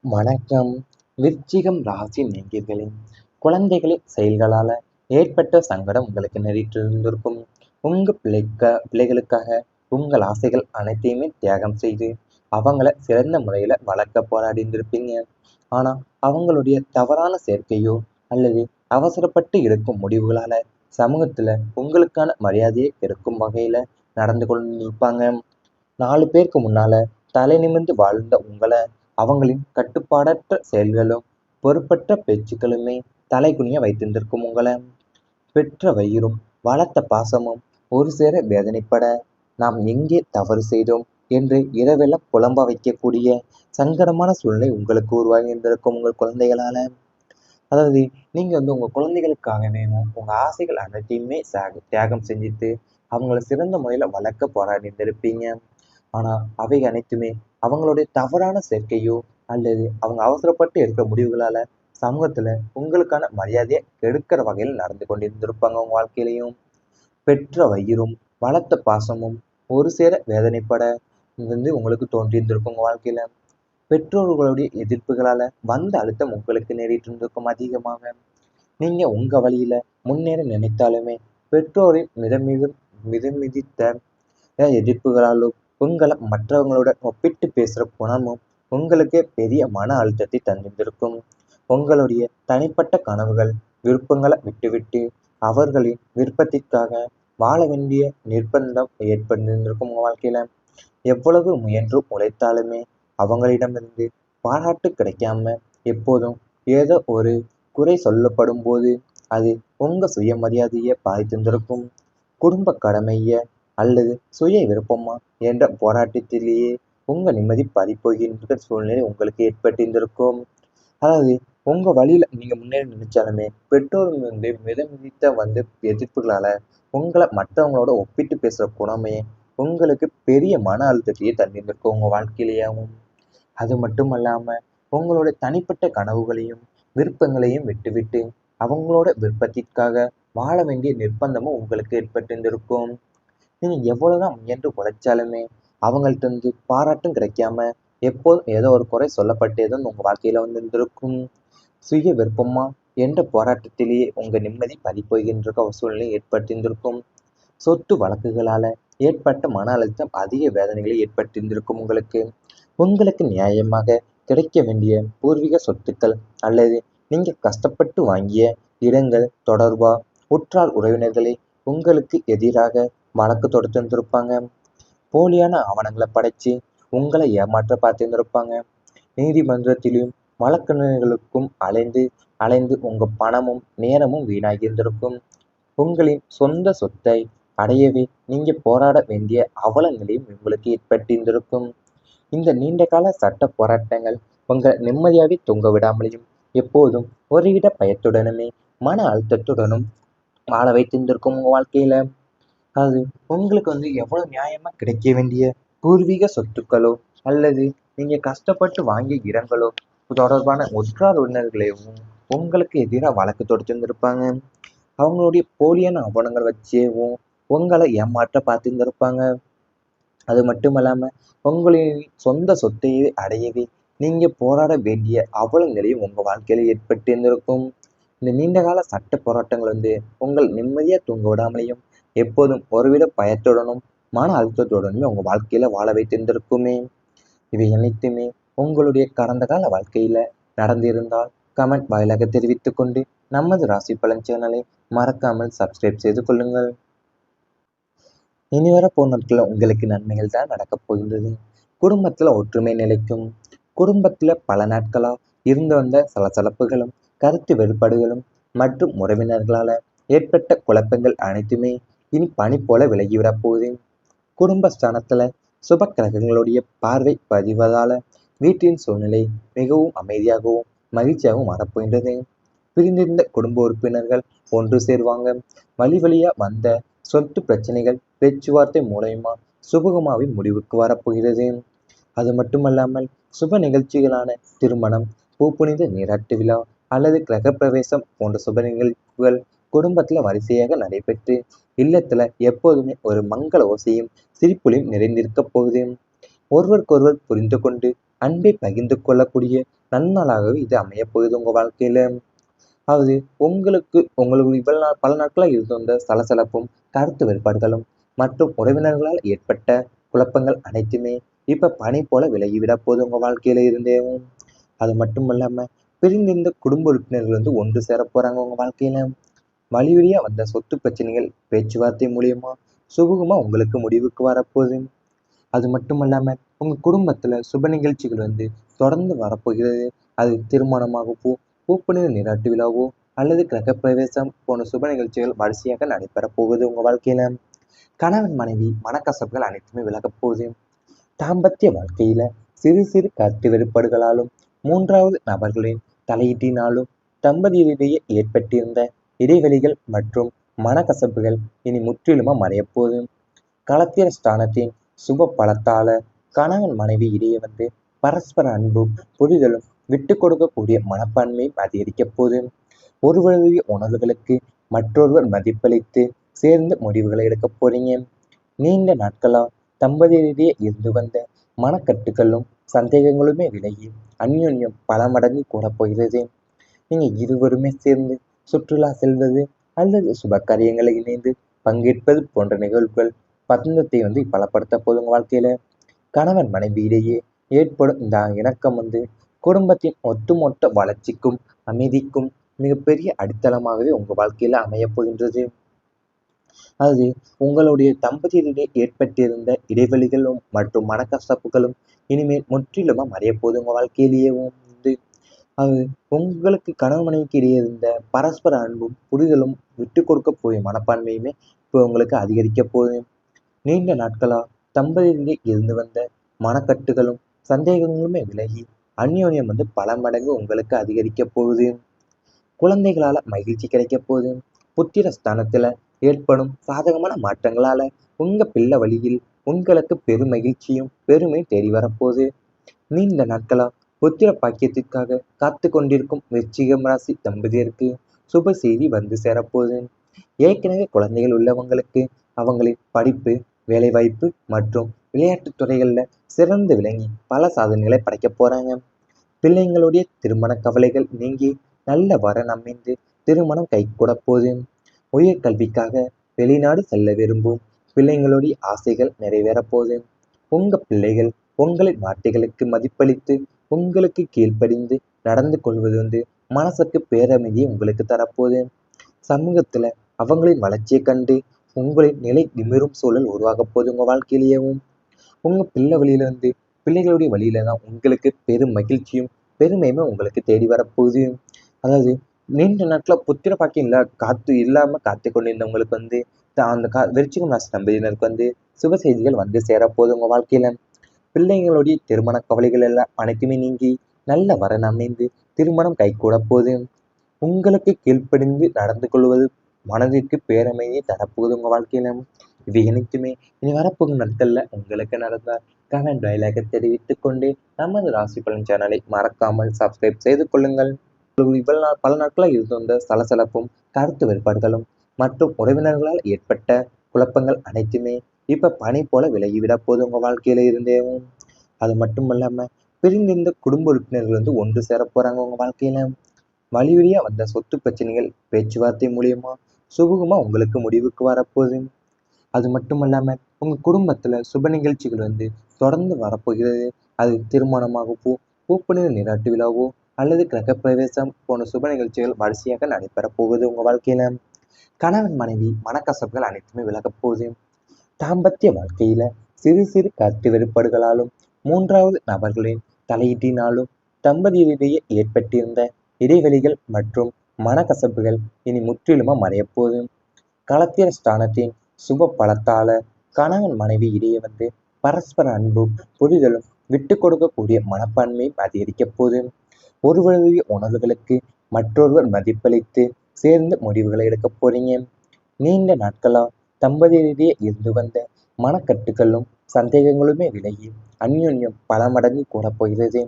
வணக்கம். விருச்சிகம் ராசி நேயர்களே, குழந்தைகளின் செயல்களால ஏற்பட்ட சங்கடம் உங்களுக்கு நேரிட்டிருந்திருக்கும். உங்க பிள்ளைகளுக்காக உங்கள் ஆசைகள் அனைத்தையுமே தியாகம் செய்து அவங்கள சிறந்த முறையில வளர்க்க போராடி இருந்திருப்பீங்க. ஆனா அவங்களுடைய தவறான சேர்க்கையோ அல்லது அவசரப்பட்டு எடுக்கும் முடிவுகளால சமூகத்துல உங்களுக்கான மரியாதையை கெடுக்கும் வகையில நடந்து கொண்டிருப்பாங்க. 4 பேருக்கு முன்னால தலை நிமிர்ந்து வாழ்ந்த உங்கள அவங்களின் கட்டுப்பாடற்ற செயல்களும் பொறுப்பற்ற பேச்சுக்களுமே தலைகுனிய வைத்திருந்திருக்கும் உங்கள. பெற்ற வயிறும் வளர்த்த பாசமும் ஒரு சேர வேதனைப்பட நாம் எங்கே தவறு செய்தோம் என்று இரவெல்லாம் புலம்ப வைக்கக்கூடிய சங்கடமான சூழ்நிலை உங்களுக்கு உருவாகி இருந்திருக்கும் உங்கள் குழந்தைகளால. அதாவது நீங்க உங்க குழந்தைகளுக்காகவேவும் உங்க ஆசைகள் அனைத்தையுமே தியாகம் செஞ்சுட்டு அவங்கள சிறந்த முறையில வளர்க்க போராடி இருந்திருப்பீங்க. ஆனா அவை அனைத்துமே அவங்களுடைய தவறான சேர்க்கையோ அல்லது அவங்க அவசரப்பட்டு எடுக்கிற முடிவுகளால சமூகத்துல உங்களுக்கான மரியாதையை கெடுக்கிற வகையில் நடந்து கொண்டிருந்திருப்பாங்க உங்க வாழ்க்கையிலையும். பெற்ற வயிறும் வளர்த்த பாசமும் ஒரு சேர வேதனைப்பட உங்களுக்கு தோன்றியிருந்திருக்கும் உங்க வாழ்க்கையில. பெற்றோர்களுடைய எதிர்ப்புகளால வந்த அழுத்தம் உங்களுக்கு நேரிட்டு இருந்திருக்கும் அதிகமாக. நீங்க உங்க வழியில முன்னேற நினைத்தாலுமே பெற்றோரின் மிதமிதித்த எதிர்ப்புகளாலும் உங்களை மற்றவங்களுடன் ஒப்பிட்டு பேசுற குணமும் உங்களுக்கு பெரிய மன அழுத்தத்தை தந்திருக்கும். உங்களுடைய தனிப்பட்ட கனவுகள் விருப்பங்களை விட்டுவிட்டு அவர்களின் விருப்பத்திற்காக வாழ வேண்டிய நிர்பந்தம் ஏற்பட்டிருந்திருக்கும் உங்க வாழ்க்கையில. எவ்வளவு முயன்றும் உழைத்தாலுமே அவங்களிடமிருந்து பாராட்டு கிடைக்காம எப்போதும் ஏதோ ஒரு குறை சொல்லப்படும் போது அது உங்க சுயமரியாதையை பாதித்திருந்திருக்கும். குடும்ப கடமைய அல்லது சுய விருப்பமா என்ற போராட்டத்திலேயே உங்க நிம்மதி பறிபோகின்ற சூழ்நிலை உங்களுக்கு ஏற்பட்டிருந்திருக்கும். அதாவது உங்க வழியில நீங்க முன்னேற நினைச்சாலுமே பெற்றோர் மிதமிதித்த எதிர்ப்புகளால உங்களை மற்றவங்களோட ஒப்பிட்டு பேசுற குணமே உங்களுக்கு பெரிய மன அழுத்தத்தையே தந்திருந்திருக்கும் உங்க வாழ்க்கையிலேயாவும். அது மட்டும் அல்லாம உங்களோட தனிப்பட்ட கனவுகளையும் விருப்பங்களையும் விட்டுவிட்டு அவங்களோட விருப்பத்திற்காக வாழ வேண்டிய நிர்பந்தமும் உங்களுக்கு ஏற்பட்டிருந்திருக்கும். நீங்க எவ்வளவுதான் முயன்று உழைச்சாலுமே அவங்கள்ட்ட பாராட்டும் கிடைக்காம எப்போதும் ஏதோ ஒரு குறை சொல்லப்பட்டேதான் உங்க வாழ்க்கையில இருந்திருக்கும். சுய விருப்பமா என்ற போராட்டத்திலேயே உங்க நிம்மதி பறிபோகின்ற ஒரு சூழ்நிலை ஏற்பட்டிருந்திருக்கும். சொத்து வழக்குகளால ஏற்பட்ட மன அழுத்தம் அதிக வேதனைகளை ஏற்பட்டிருந்திருக்கும் உங்களுக்கு. உங்களுக்கு நியாயமாக கிடைக்க வேண்டிய பூர்வீக சொத்துக்கள் அல்லது நீங்க கஷ்டப்பட்டு வாங்கிய இடங்கள் தொடர்பா உற்றார் உறவினர்களை உங்களுக்கு எதிராக வழக்கு தொடுத்திருந்திருப்பாங்க. போலியான ஆவணங்களை படைச்சு உங்களை ஏமாற்ற பார்த்திருந்திருப்பாங்க. நீதிமன்றத்திலும் வழக்கறிஞர்களுக்கும் அலைந்து அலைந்து உங்க பணமும் நேரமும் வீணாகி இருந்திருக்கும். உங்களின் சொந்த சொத்தை அடையவே நீங்க போராட வேண்டிய அவல நிலையும் உங்களுக்கு ஏற்பட்டிருந்திருக்கும். இந்த நீண்டகால சட்ட போராட்டங்கள் உங்க நிம்மதியாவே தூங்க விடாமலையும் எப்போதும் ஒருவித பயத்துடனுமே மன அழுத்தத்துடனும் வாழ வைத்திருந்திருக்கும் உங்க வாழ்க்கையில. அது உங்களுக்கு எவ்வளவு நியாயமா கிடைக்க வேண்டிய பூர்வீக சொத்துக்களோ அல்லது நீங்க கஷ்டப்பட்டு வாங்கிய இடங்களோ தொடர்பான உற்றார் உறவினர்களையும் உங்களுக்கு எதிராக வழக்கு தொடுத்திருந்திருப்பாங்க. அவங்களுடைய போலியான ஆவணங்கள் வச்சேவும் உங்களை ஏமாற்ற பார்த்திருந்திருப்பாங்க. அது மட்டுமல்லாம உங்களின் சொந்த சொத்தையே அடையவே நீங்க போராட வேண்டிய அவல நிலையும் உங்க வாழ்க்கையில ஏற்பட்டிருந்திருக்கும். இந்த நீண்டகால சட்ட போராட்டங்கள் உங்கள் நிம்மதியா தூங்க விடாமலையும் எப்போதும் ஒருவித பயத்துடனும் மன அழுத்தத்துடனுமே உங்க வாழ்க்கையில வாழ வைத்திருந்திருக்குமே. இவை அனைத்துமே உங்களுடைய கடந்த கால வாழ்க்கையில நடந்திருந்தால் கமெண்ட் வாயிலாக தெரிவித்துக் கொண்டு நமது ராசி பலன் சேனலை மறக்காமல் சப்ஸ்கிரைப் செய்து கொள்ளுங்கள். இனி வரப்போன நாட்கள்ல உங்களுக்கு நன்மைகள் தான் நடக்கப் போகின்றது. குடும்பத்துல ஒற்றுமை நிலைக்கும். குடும்பத்துல பல நாட்களா இருந்து வந்த சலசலப்புகளும் கருத்து வேறுபாடுகளும் மற்றும் உறவினர்களால ஏற்பட்ட குழப்பங்கள் அனைத்துமே இனி பனி போல விலகிவிடப் போகுது. குடும்பஸ்தானத்துல சுப கிரகங்களுடைய பார்வை பதிவதால வீட்டின் சூழ்நிலை மிகவும் அமைதியாகவும் மகிழ்ச்சியாகவும் மாறப்போகின்றது. பிரிந்திருந்த குடும்ப உறுப்பினர்கள் ஒன்று சேர்வாங்க. வழி வழியா வந்த சொத்து பிரச்சனைகள் பேச்சுவார்த்தை மூலயமா சுபகமாவே முடிவுக்கு வரப்போகிறது. அது மட்டுமல்லாமல் சுப நிகழ்ச்சிகளான திருமணம், பூப்புனித நீராட்டு விழா அல்லது கிரகப்பிரவேசம் போன்ற சுப நிகழ்வுகள் குடும்பத்துல வரிசையாக நடைபெற்று இல்லத்துல எப்போதுமே ஒரு மங்கள ஓசையும் சிரிப்புலையும் நிறைந்திருக்க போகுது. ஒருவருக்கொருவர் புரிந்து கொண்டு அன்பை பகிர்ந்து கொள்ளக்கூடிய நன்னாளாகவே இது அமைய போகுது உங்க வாழ்க்கையில. அதாவது உங்களுக்கு இவ்வளவு நாள் பல நாட்களாக இருந்து வந்த சலசலப்பும் கருத்து வேறுபாடுகளும் மற்றும் உறவினர்களால் ஏற்பட்ட குழப்பங்கள் அனைத்துமே இப்ப பனி போல விலகிவிட போது உங்க வாழ்க்கையில இருந்தேவும். அது மட்டும் இல்லாம பிரிந்திருந்த குடும்ப உறுப்பினர்கள் ஒன்று சேர போறாங்க உங்க வாழ்க்கையில. வழி வழியா வந்த சொத்து பிரச்சனைகள் பேச்சுவார்த்தை மூலியமா சுமூகமா உங்களுக்கு முடிவுக்கு வரப்போகுது. அது மட்டும் இல்லாம உங்க குடும்பத்துல சுப நிகழ்ச்சிகள் தொடர்ந்து வரப்போகிறது. அது திருமணமாகவோ, பூப்பணித நீராட்டு விழாவோ அல்லது கிரகப்பிரவேசம் போன்ற சுப நிகழ்ச்சிகள் வரிசையாக நடைபெறப் போகுது உங்க வாழ்க்கையில. கணவன் மனைவி மனக்கசப்புகள் அனைத்துமே விலகப் போகுது. தாம்பத்திய வாழ்க்கையில சிறு சிறு கருத்து வேறுபாடுகளாலும் மூன்றாவது நபர்களின் தலையீட்டினாலும் தம்பதியிடையே ஏற்பட்டிருந்த இடைவெளிகள் மற்றும் மனக்கசப்புகள் இனி முற்றிலுமா மறையப் போகுது. களத்திர ஸ்தானத்தின் சுப பலத்தால கணவன் மனைவி இடையே பரஸ்பர அன்பும் புரிதலும் விட்டு கொடுக்கக்கூடிய மனப்பான்மையும் அதிகரிக்கப் போகுது. ஒருவருடைய உணர்வுகளுக்கு மற்றொருவர் மதிப்பளித்து சேர்ந்து முடிவுகளை எடுக்க போறீங்க. நீண்ட நாட்களா தம்பதியிடையே இருந்து வந்த மனக்கட்டுகளும் சந்தேகங்களுமே விலகி அந்யோன்யம் பல மடங்கு கூடப் போகிறது. நீங்க இருவருமே சேர்ந்து சுற்றுலா செல்வது அல்லது சுப காரியங்களை இணைந்து பங்கேற்பது போன்ற நிகழ்வுகள் பந்தத்தை பலப்படுத்த போதுங்க வாழ்க்கையில. கணவன் மனைவி இடையே ஏற்படும் இந்த இணக்கம் குடும்பத்தின் ஒட்டுமொத்த வளர்ச்சிக்கும் அமைதிக்கும் மிகப்பெரிய அடித்தளமாகவே உங்க வாழ்க்கையில அமையப் போகின்றது. அது உங்களுடைய தம்பதியிடையே ஏற்பட்டிருந்த இடைவெளிகளும் மற்றும் மனக்கசப்புகளும் இனிமேல் முற்றிலுமா மறையப் போகுது உங்க வாழ்க்கையிலேயும். அது உங்களுக்கு கணவன் மனைவிக்கு இடையே இருந்த பரஸ்பர அன்பும் புரிதலும் விட்டு கொடுக்க போய் மனப்பான்மையுமே இப்போ உங்களுக்கு அதிகரிக்க போகுது. நீண்ட நாட்களா தம்பதியிடையே இருந்து வந்த மனக்கட்டுகளும் சந்தேகங்களுமே விலகி அந்யோன்யம் பல மடங்கு உங்களுக்கு அதிகரிக்க போகுது. குழந்தைகளால மகிழ்ச்சி கிடைக்க போகுது. புத்திர ஸ்தானத்துல ஏற்படும் சாதகமான மாற்றங்களால உங்க பிள்ளை வழியில் உங்களுக்கு பெரும் மகிழ்ச்சியும் பெருமையும் தேடி வரப்போகுது. நீண்ட நாட்களா புத்திர பாக்கியத்திற்காக காத்து கொண்டிருக்கும் விருச்சிகம் ராசி தம்பதியருக்கு சுப செய்தி சேரப்போகுது. ஏற்கனவே குழந்தைகள் உள்ளவங்களுக்கு அவங்களின் படிப்பு, வேலைவாய்ப்பு மற்றும் விளையாட்டுத் துறைகள்ல சிறந்து விளங்கி பல சாதனைகளை படைக்க போறாங்க. பிள்ளைங்களுடைய திருமண கவலைகள் நீங்கி நல்ல வரன் அமைந்து திருமணம் கைகூட போகுது. உயர்கல்விக்காக வெளிநாடு செல்ல விரும்பும் பிள்ளைங்களுடைய ஆசைகள் நிறைவேறப் போகுது. உங்க பிள்ளைகள் உங்களின் வார்த்தைகளுக்கு மதிப்பளித்து உங்களுக்கு கீழ்ப்படிந்து நடந்து கொள்வது மனசுக்கு பேரமைதியை உங்களுக்கு தரப்போகுது. சமூகத்துல அவங்களின் வளர்ச்சியை கண்டு உங்களின் நிலை நிமிரும் சூழல் உருவாகப் போகுது உங்க வாழ்க்கையிலேயும். உங்க பிள்ளை வழியில பிள்ளைகளுடைய வழியில தான் உங்களுக்கு பெரும் மகிழ்ச்சியும் பெருமையுமே உங்களுக்கு தேடி வரப்போகுது. அதாவது நீண்ட நாட்களா புத்திர பாக்கியம் இல்லாம காத்து கொண்டிருந்தவங்களுக்கு அந்த விருச்சிகம் ராசி தம்பதியினருக்கு சுப செய்திகள் சேரப்போகுது உங்க வாழ்க்கையில. பிள்ளைங்களுடைய திருமண கவலைகள் எல்லாம் அனைத்துமே நீங்கி நல்ல வரன் அமைந்து திருமணம் கைகூட போகுது. உங்களுக்கு கீழ்ப்படிந்து நடந்து கொள்வது மனதிற்கு பேரமைதியை தரப்போகுது உங்க வாழ்க்கையில. இவை அனைத்துமே இனி வரப்போகும் நாட்கள்ல உங்களுக்கு நடந்தால் கமெண்ட் வாயிலாக தெரிவித்துக் கொண்டு நமது ராசி பலன் சேனலை மறக்காமல் சப்ஸ்கிரைப் செய்து கொள்ளுங்கள். இவ்வளவு பல நாட்களாக இருந்து வந்த சலசலப்பும் கருத்து வேறுபாடுகளும் மற்றும் உறவினர்களால் ஏற்பட்ட குழப்பங்கள் அனைத்துமே இப்ப பனி போல விலகிவிட போது உங்க வாழ்க்கையில இருந்தேவும். அது மட்டும் இல்லாம பிரிந்திருந்த குடும்ப உறுப்பினர்கள் ஒன்று சேர போறாங்க உங்க வாழ்க்கையில. வழி வழியா வந்த சொத்து பிரச்சனைகள் பேச்சுவார்த்தை மூலியமா சுமூகமா உங்களுக்கு முடிவுக்கு வரப்போகுது. அது மட்டும் இல்லாம உங்க குடும்பத்துல சுப நிகழ்ச்சிகள் தொடர்ந்து வரப்போகிறது. அது திருமணமாகவோ, பூப்பணித நீராட்டு விழாவோ அல்லது கிரகப்பிரவேசம் போன்ற சுப நிகழ்ச்சிகள் வரிசையாக நடைபெறப் போகுது உங்க வாழ்க்கையில. கணவன் மனைவி மனக்கசப்புகள் அனைத்துமே விலகப் போகுது. தாம்பத்திய வாழ்க்கையில சிறு சிறு கருத்து வேறுபாடுகளாலும் மூன்றாவது நபர்களின் தலையீட்டினாலும் தம்பதியிடையே ஏற்பட்டிருந்த இடைவெளிகள் மற்றும் மனக்கசப்புகள் இனி முற்றிலுமா மறையப் போகுது. களத்திர ஸ்தானத்தின் சுப பலத்தால கணவன் மனைவி இடையே பரஸ்பர அன்பும் புரிதலும் விட்டு கொடுக்கக்கூடிய மனப்பான்மையும் அதிகரிக்கப் போகுது. ஒருவருடைய உணர்வுகளுக்கு மற்றொருவர் மதிப்பளித்து சேர்ந்து முடிவுகளை எடுக்க போறீங்க. நீண்ட நாட்களா தம்பதியிடையே இருந்து வந்த மனக்கட்டுகளும் சந்தேகங்களுமே விலகி அந்யோன்யம் பல மடங்கு கூடப் போகிறது.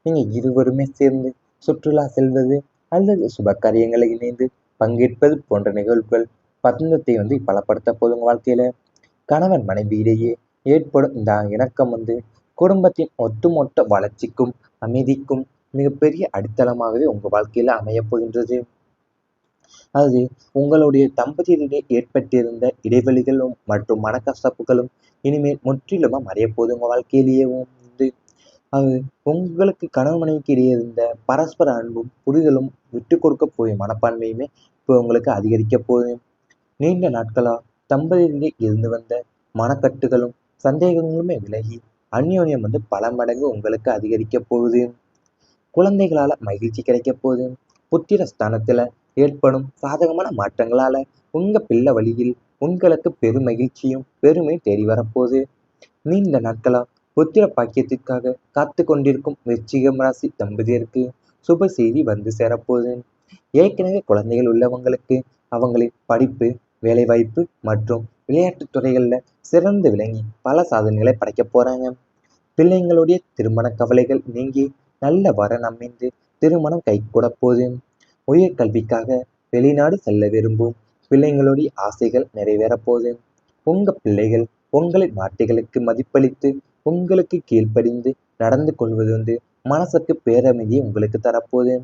நீங்க இருவருமே சேர்ந்து சுற்றுலா செல்வது அல்லது சுப காரியங்களை இணைந்து பங்கேற்பது போன்ற நிகழ்வுகள் பந்தத்தை பலப்படுத்த போதுங்க வாழ்க்கையில. கணவன் மனைவி இடையே ஏற்படும் இந்த இணக்கம் குடும்பத்தின் ஒட்டுமொத்த வளர்ச்சிக்கும் அமைதிக்கும் மிகப்பெரிய அடித்தளமாகவே உங்கள் வாழ்க்கையில் அமையப் போகின்றது. அது உங்களுடைய தம்பதியிடையே ஏற்பட்டிருந்த இடைவெளிகளும் மற்றும் மனக்கசப்புகளும் இனிமேல் முற்றிலுமா மறையப் போகுது உங்கள் வாழ்க்கையிலேயேவும் வந்து. அது உங்களுக்கு கணவன் மனைவிக்கு இடையே இருந்த பரஸ்பர அன்பும் புரிதலும் விட்டு கொடுக்க போய் மனப்பான்மையுமே இப்போ உங்களுக்கு அதிகரிக்க போகுது. நீண்ட நாட்களா தம்பதியிடையே இருந்து வந்த மனக்கட்டுகளும் சந்தேகங்களுமே விலகி அந்யோன்யம் வந்து பல மடங்கு உங்களுக்கு அதிகரிக்க போகுது. குழந்தைகளால மகிழ்ச்சி கிடைக்க போகுது. புத்திர ஸ்தானத்துல ஏற்படும் சாதகமான மாற்றங்களால உங்க பிள்ளை வழியில் உங்களுக்கு பெரும் மகிழ்ச்சியும் பெருமையும் தேடி வரப்போகுது. நீண்ட நாட்களா புத்திர பாக்கியத்திற்காக காத்து கொண்டிருக்கும் விருச்சிகம் ராசி தம்பதியருக்கு சுப செய்தி வந்து சேரப்போகுது. ஏற்கனவே குழந்தைகள் உள்ளவங்களுக்கு அவங்களின் படிப்பு, வேலைவாய்ப்பு மற்றும் விளையாட்டுத் துறைகள்ல சிறந்து விளங்கி பல சாதனைகளை படைக்க போறாங்க. பிள்ளைங்களுடைய திருமண கவலைகள் நீங்கி நல்ல வரன் அமைந்து திருமணம் கைகூட போகுது. உயர்கல்விக்காக வெளிநாடு செல்ல விரும்பும் பிள்ளைங்களுடைய ஆசைகள் நிறைவேறப் போகுது. உங்க பிள்ளைகள் உங்களின் வார்த்தைகளுக்கு மதிப்பளித்து உங்களுக்கு கீழ்ப்படிந்து நடந்து கொள்வது வந்து மனசுக்கு பேரமைதியை உங்களுக்கு தரப்போகுது.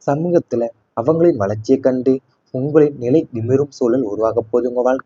சமூகத்துல அவங்களின் வளர்ச்சியை கண்டு உங்களின் நிலை நிமிரும் சூழல் உருவாகப் போகுது உங்க வாழ்க்கை.